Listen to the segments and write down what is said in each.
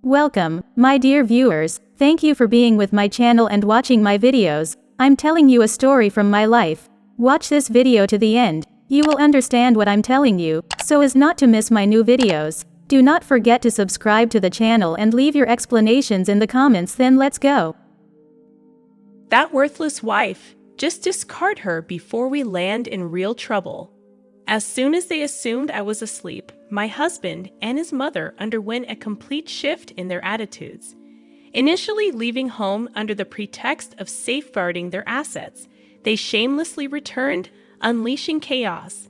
Welcome, my dear viewers. Thank you for being with my channel and watching my videos. I'm telling you a story from my life. Watch this video to the end. You will understand what I'm telling you, so as not to miss my new videos. Do not forget to subscribe to the channel and leave your explanations in the comments. Then let's go. That worthless wife. Just discard her before we land in real trouble. As soon as they assumed I was asleep, my husband and his mother underwent a complete shift in their attitudes. Initially leaving home under the pretext of safeguarding their assets, they shamelessly returned, unleashing chaos.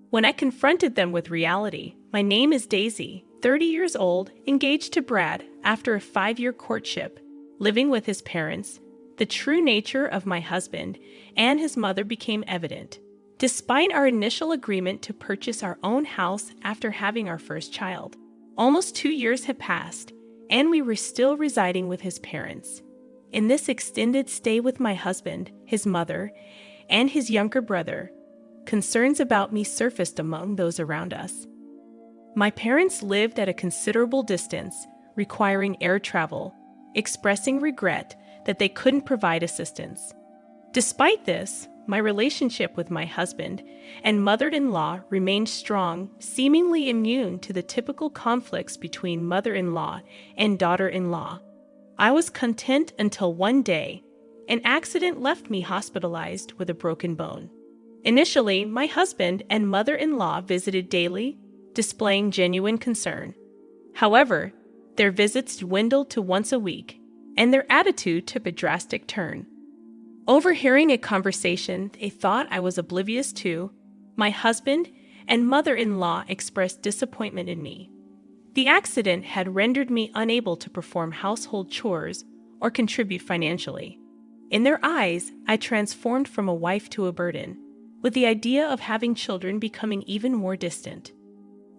When I confronted them with reality, my name is Daisy, 30 years old, engaged to Brad after a 5-year courtship, living with his parents, the true nature of my husband and his mother became evident. Despite our initial agreement to purchase our own house after having our first child, almost 2 years had passed, and we were still residing with his parents. In this extended stay with my husband, his mother, and his younger brother, concerns about me surfaced among those around us. My parents lived at a considerable distance, requiring air travel, expressing regret that they couldn't provide assistance. Despite this, my relationship with my husband and mother-in-law remained strong, seemingly immune to the typical conflicts between mother-in-law and daughter-in-law. I was content until one day, an accident left me hospitalized with a broken bone. Initially, my husband and mother-in-law visited daily, displaying genuine concern. However, their visits dwindled to once a week, and their attitude took a drastic turn. Overhearing a conversation they thought I was oblivious to, my husband and mother-in-law expressed disappointment in me. The accident had rendered me unable to perform household chores or contribute financially. In their eyes, I transformed from a wife to a burden, with the idea of having children becoming even more distant.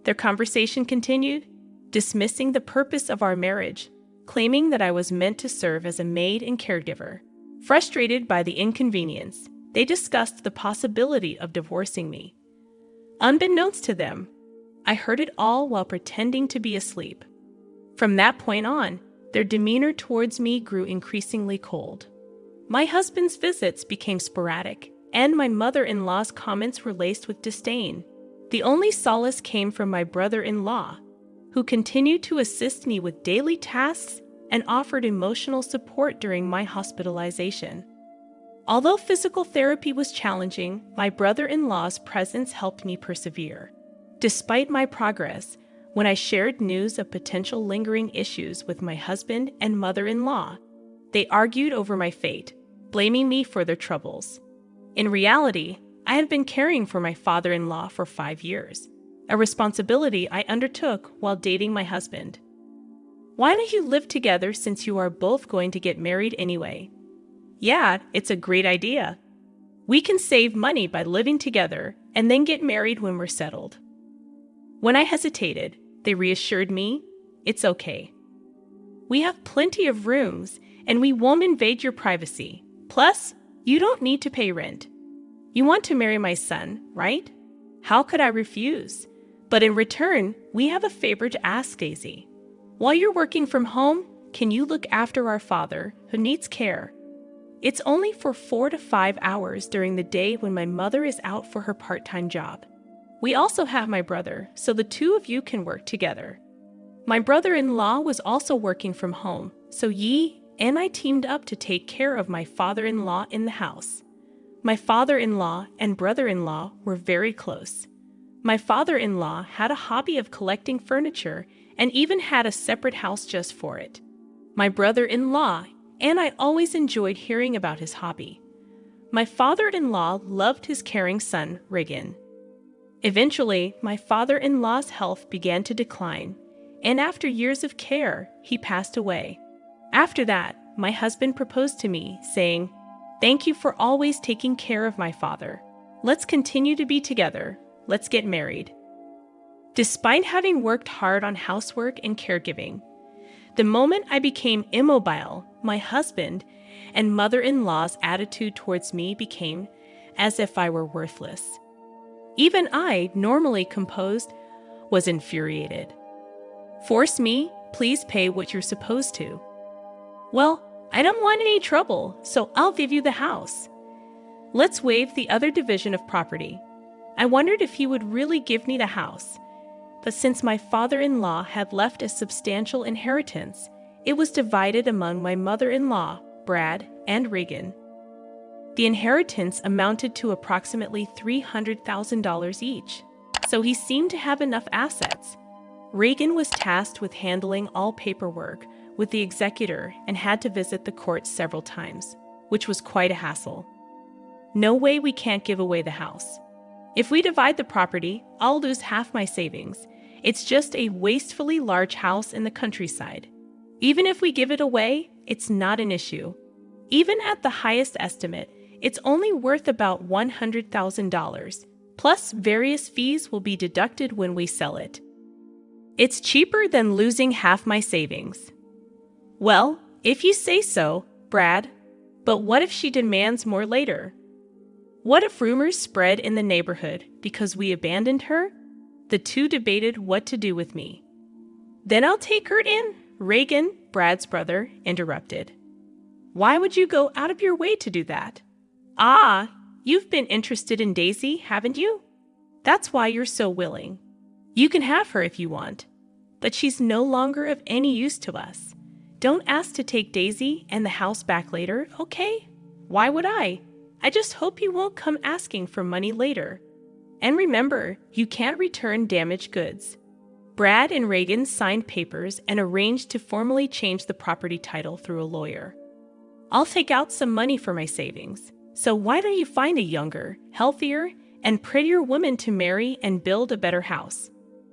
Their conversation continued, dismissing the purpose of our marriage, claiming that I was meant to serve as a maid and caregiver. Frustrated by the inconvenience, they discussed the possibility of divorcing me. Unbeknownst to them, I heard it all while pretending to be asleep. From that point on, their demeanor towards me grew increasingly cold. My husband's visits became sporadic, and my mother-in-law's comments were laced with disdain. The only solace came from my brother-in-law, who continued to assist me with daily tasks and offered emotional support during my hospitalization. Although physical therapy was challenging, my brother-in-law's presence helped me persevere. Despite my progress, when I shared news of potential lingering issues with my husband and mother-in-law, they argued over my fate, blaming me for their troubles. In reality, I had been caring for my father-in-law for 5 years, a responsibility I undertook while dating my husband. Why don't you live together since you are both going to get married anyway? Yeah, it's a great idea. We can save money by living together and then get married when we're settled. When I hesitated, they reassured me, it's okay. We have plenty of rooms and we won't invade your privacy. Plus, you don't need to pay rent. You want to marry my son, right? How could I refuse? But in return, we have a favor to ask, Daisy. While you're working from home, can you look after our father, who needs care? It's only for 4 to 5 hours during the day when my mother is out for her part-time job. We also have my brother, so the two of you can work together. My brother-in-law was also working from home, so Yi and I teamed up to take care of my father-in-law in the house. My father-in-law and brother-in-law were very close. My father-in-law had a hobby of collecting furniture and even had a separate house just for it. My brother-in-law and I always enjoyed hearing about his hobby. My father-in-law loved his caring son, Regan. Eventually, my father-in-law's health began to decline, and after years of care, he passed away. After that, my husband proposed to me, saying, "Thank you for always taking care of my father. Let's continue to be together. Let's get married." Despite having worked hard on housework and caregiving, the moment I became immobile, my husband and mother-in-law's attitude towards me became as if I were worthless. Even I, normally composed, was infuriated. Force me Please pay what you're supposed to." "Well, I don't want any trouble, so I'll give you the house. Let's waive the other division of property." I wondered if he would really give me the house, but since my father-in-law had left a substantial inheritance, it was divided among my mother-in-law, Brad, and Reagan. The inheritance amounted to approximately $300,000 each, so he seemed to have enough assets. Reagan was tasked with handling all paperwork with the executor and had to visit the court several times, which was quite a hassle. "No way, we can't give away the house. If we divide the property, I'll lose half my savings. It's just a wastefully large house in the countryside. Even if we give it away, it's not an issue. Even at the highest estimate, it's only worth about $100,000, plus various fees will be deducted when we sell it. It's cheaper than losing half my savings." "Well, if you say so, Brad, but what if she demands more later? What if rumors spread in the neighborhood because we abandoned her?" The two debated what to do with me. "Then I'll take her in," Reagan, Brad's brother, interrupted. "Why would you go out of your way to do that?" "Ah, you've been interested in Daisy, haven't you? That's why you're so willing. You can have her if you want, but she's no longer of any use to us. Don't ask to take Daisy and the house back later, okay?" "Why would I? I just hope you won't come asking for money later. And remember, you can't return damaged goods." Brad and Reagan signed papers and arranged to formally change the property title through a lawyer. "I'll take out some money for my savings, so why don't you find a younger, healthier, and prettier woman to marry and build a better house?"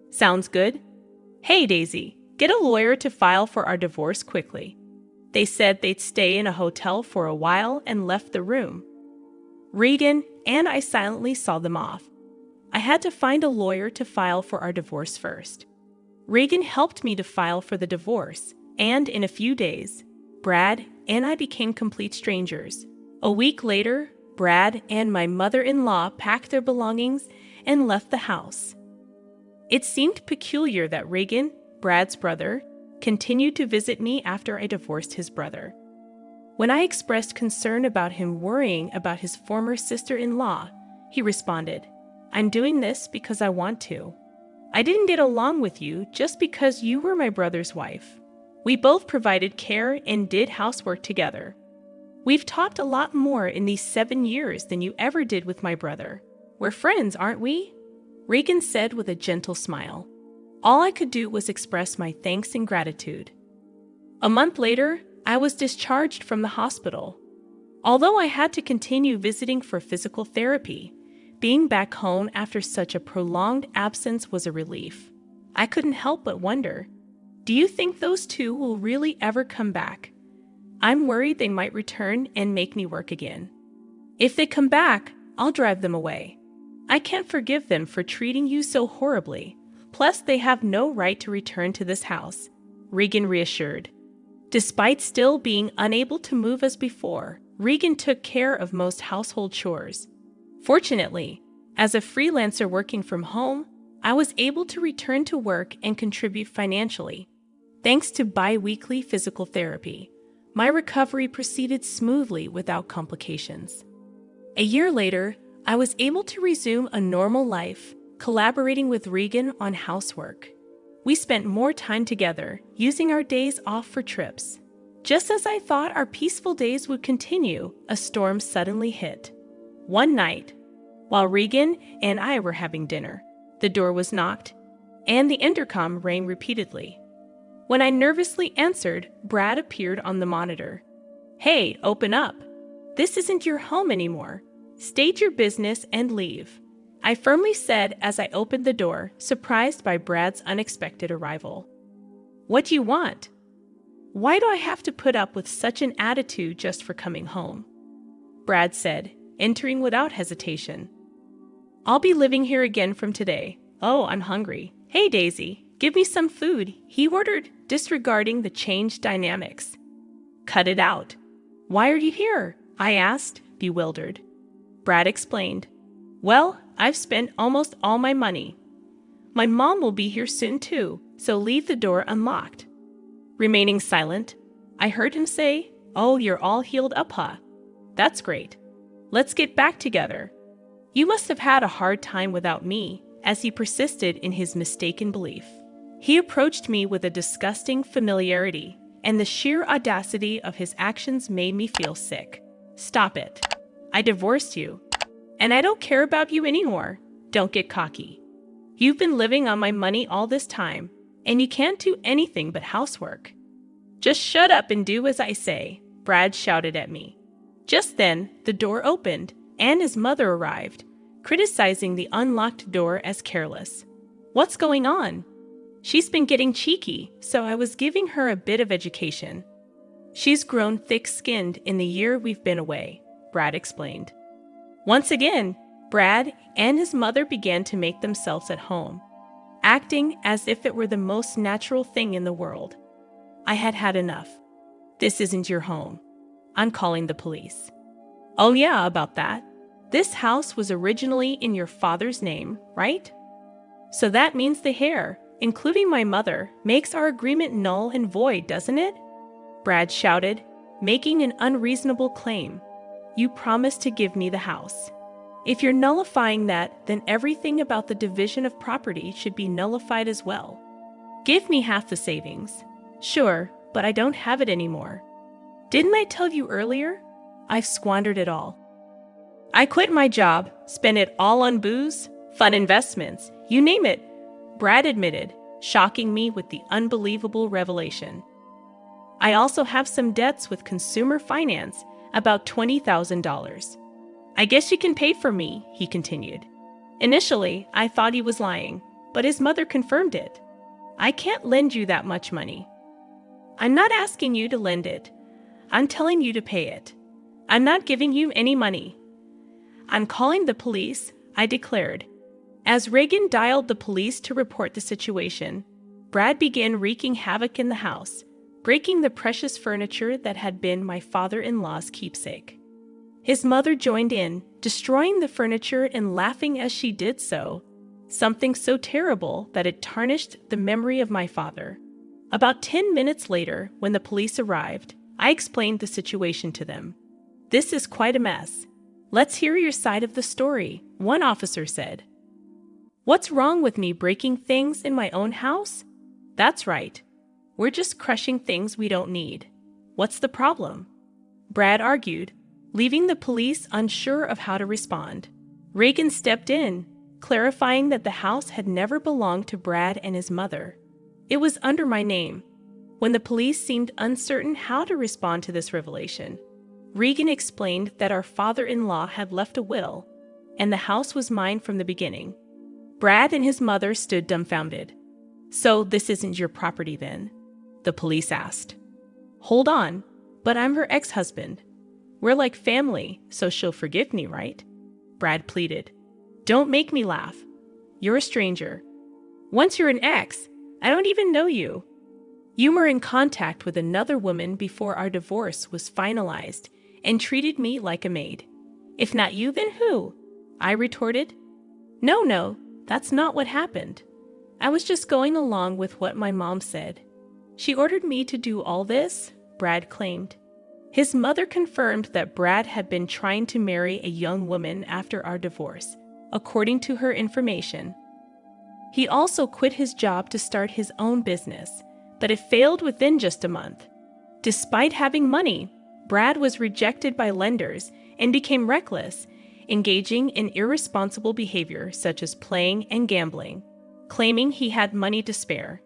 "Sounds good. Hey, Daisy, get a lawyer to file for our divorce quickly." They said they'd stay in a hotel for a while and left the room. Reagan and I silently saw them off. I had to find a lawyer to file for our divorce first. Reagan helped me to file for the divorce, and in a few days, Brad and I became complete strangers. A week later, Brad and my mother-in-law packed their belongings and left the house. It seemed peculiar that Reagan, Brad's brother, continued to visit me after I divorced his brother. When I expressed concern about him worrying about his former sister-in-law, he responded, "I'm doing this because I want to. I didn't get along with you just because you were my brother's wife. We both provided care and did housework together. We've talked a lot more in these 7 years than you ever did with my brother. We're friends, aren't we?" Reagan said with a gentle smile. All I could do was express my thanks and gratitude. A month later, I was discharged from the hospital. Although I had to continue visiting for physical therapy, being back home after such a prolonged absence was a relief. I couldn't help but wonder, do you think those two will really ever come back? I'm worried they might return and make me work again. If they come back, I'll drive them away. I can't forgive them for treating you so horribly. Plus, they have no right to return to this house, Reagan reassured. Despite still being unable to move as before, Reagan took care of most household chores. Fortunately, as a freelancer working from home, I was able to return to work and contribute financially. Thanks to bi-weekly physical therapy, my recovery proceeded smoothly without complications. A year later, I was able to resume a normal life, collaborating with Reagan on housework. We spent more time together, using our days off for trips. Just as I thought our peaceful days would continue, a storm suddenly hit. One night, while Reagan and I were having dinner, the door was knocked, and the intercom rang repeatedly. When I nervously answered, Brad appeared on the monitor. "Hey, open up. This isn't your home anymore. State your business and leave," I firmly said as I opened the door, surprised by Brad's unexpected arrival. "What do you want? Why do I have to put up with such an attitude just for coming home?" Brad said, entering without hesitation. "I'll be living here again from today. Oh, I'm hungry. Hey, Daisy, give me some food," he ordered, disregarding the changed dynamics. "Cut it out. Why are you here?" I asked, bewildered. Brad explained. "Well, I've spent almost all my money. My mom will be here soon too, so leave the door unlocked." Remaining silent, I heard him say, "Oh, you're all healed up, huh? That's great. Let's get back together. You must have had a hard time without me," as he persisted in his mistaken belief. He approached me with a disgusting familiarity, and the sheer audacity of his actions made me feel sick. "Stop it. I divorced you, and I don't care about you anymore. Don't get cocky. You've been living on my money all this time, and you can't do anything but housework. Just shut up and do as I say," Brad shouted at me. Just then, the door opened, and his mother arrived, criticizing the unlocked door as careless. "What's going on?" "She's been getting cheeky, so I was giving her a bit of education. She's grown thick-skinned in the year we've been away," Brad explained. Once again, Brad and his mother began to make themselves at home, acting as if it were the most natural thing in the world. I had had enough. "This isn't your home. I'm calling the police." "Oh yeah, about that. This house was originally in your father's name, right? So that means the heir, including my mother, makes our agreement null and void, doesn't it?" Brad shouted, making an unreasonable claim. "You promised to give me the house. If you're nullifying that, then everything about the division of property should be nullified as well. Give me half the savings." "Sure, but I don't have it anymore. Didn't I tell you earlier? I've squandered it all. I quit my job, spent it all on booze, fun investments, you name it," Brad admitted, shocking me with the unbelievable revelation. "I also have some debts with consumer finance, about $20,000. I guess you can pay for me," he continued. Initially, I thought he was lying, but his mother confirmed it. "I can't lend you that much money." "I'm not asking you to lend it. I'm telling you to pay it. I'm not giving you any money." "I'm calling the police," I declared. As Reagan dialed the police to report the situation, Brad began wreaking havoc in the house, breaking the precious furniture that had been my father-in-law's keepsake. His mother joined in, destroying the furniture and laughing as she did so, something so terrible that it tarnished the memory of my father. About 10 minutes later, when the police arrived, I explained the situation to them. "This is quite a mess. Let's hear your side of the story," one officer said. "What's wrong with me breaking things in my own house? That's right. We're just crushing things we don't need. What's the problem?" Brad argued, leaving the police unsure of how to respond. Reagan stepped in, clarifying that the house had never belonged to Brad and his mother. It was under my name. When the police seemed uncertain how to respond to this revelation, Reagan explained that our father-in-law had left a will, and the house was mine from the beginning. Brad and his mother stood dumbfounded. "So this isn't your property then?" the police asked. "Hold on, but I'm her ex-husband. We're like family, so she'll forgive me, right?" Brad pleaded. "Don't make me laugh. You're a stranger. Once you're an ex, I don't even know you. You were in contact with another woman before our divorce was finalized and treated me like a maid. If not you, then who?" I retorted. No, that's not what happened. I was just going along with what my mom said. She ordered me to do all this," Brad claimed. His mother confirmed that Brad had been trying to marry a young woman after our divorce, according to her information. He also quit his job to start his own business, but it failed within just a month. Despite having money, Brad was rejected by lenders and became reckless, engaging in irresponsible behavior such as playing and gambling, claiming he had money to spare.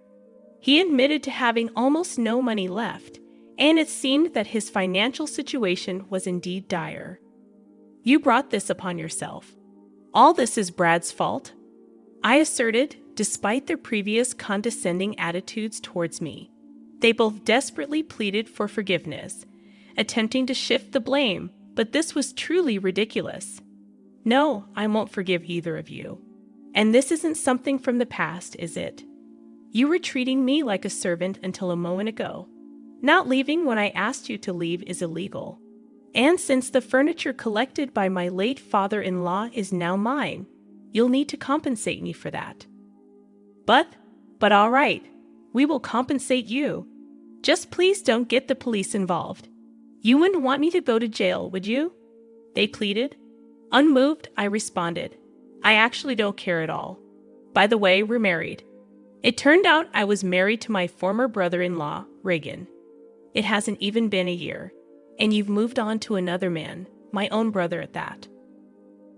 He admitted to having almost no money left, and it seemed that his financial situation was indeed dire. "You brought this upon yourself. All this is Brad's fault," I asserted, despite their previous condescending attitudes towards me. They both desperately pleaded for forgiveness, attempting to shift the blame, but this was truly ridiculous. "No, I won't forgive either of you. And this isn't something from the past, is it? You were treating me like a servant until a moment ago. Not leaving when I asked you to leave is illegal. And since the furniture collected by my late father-in-law is now mine, you'll need to compensate me for that." But all right, we will compensate you. Just please don't get the police involved. You wouldn't want me to go to jail, would you? They pleaded. Unmoved, I responded, I actually don't care at all. By the way, we're married. It turned out I was married to my former brother-in-law, Reagan. It hasn't even been a year, and you've moved on to another man, my own brother at that.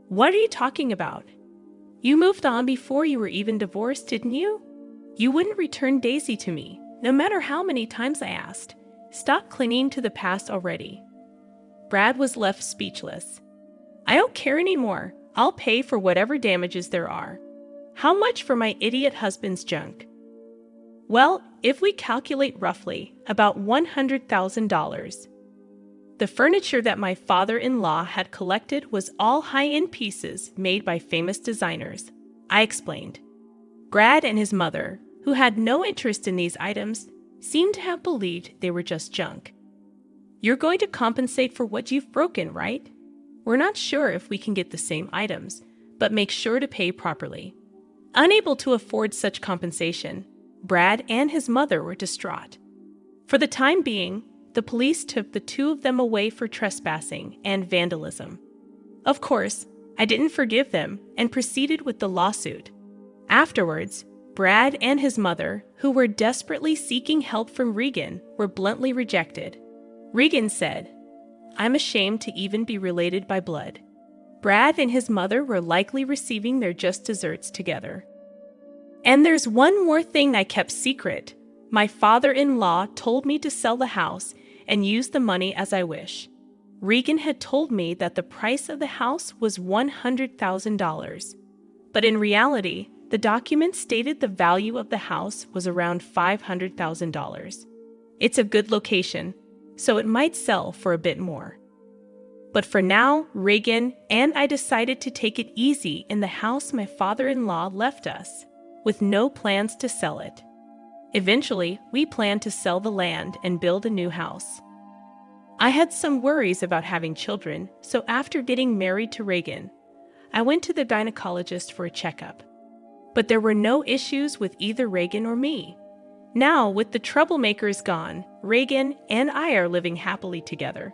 What are you talking about? You moved on before you were even divorced, didn't you? You wouldn't return Daisy to me, no matter how many times I asked. Stop clinging to the past already. Brad was left speechless. I don't care anymore. I'll pay for whatever damages there are. How much for my idiot husband's junk? Well, if we calculate roughly, about $100,000. The furniture that my father-in-law had collected was all high-end pieces made by famous designers, I explained. Brad and his mother, who had no interest in these items, seemed to have believed they were just junk. You're going to compensate for what you've broken, right? We're not sure if we can get the same items, but make sure to pay properly. Unable to afford such compensation, Brad and his mother were distraught. For the time being, the police took the two of them away for trespassing and vandalism. Of course, I didn't forgive them and proceeded with the lawsuit. Afterwards, Brad and his mother, who were desperately seeking help from Regan, were bluntly rejected. Regan said, I'm ashamed to even be related by blood. Brad and his mother were likely receiving their just desserts together. And there's one more thing I kept secret. My father-in-law told me to sell the house and use the money as I wish. Regan had told me that the price of the house was $100,000. But in reality, the document stated the value of the house was around $500,000. It's a good location, so it might sell for a bit more. But for now, Regan and I decided to take it easy in the house my father-in-law left us, with no plans to sell it. Eventually, we planned to sell the land and build a new house. I had some worries about having children, so after getting married to Regan, I went to the gynecologist for a checkup. But there were no issues with either Regan or me. Now, with the troublemakers gone, Regan and I are living happily together.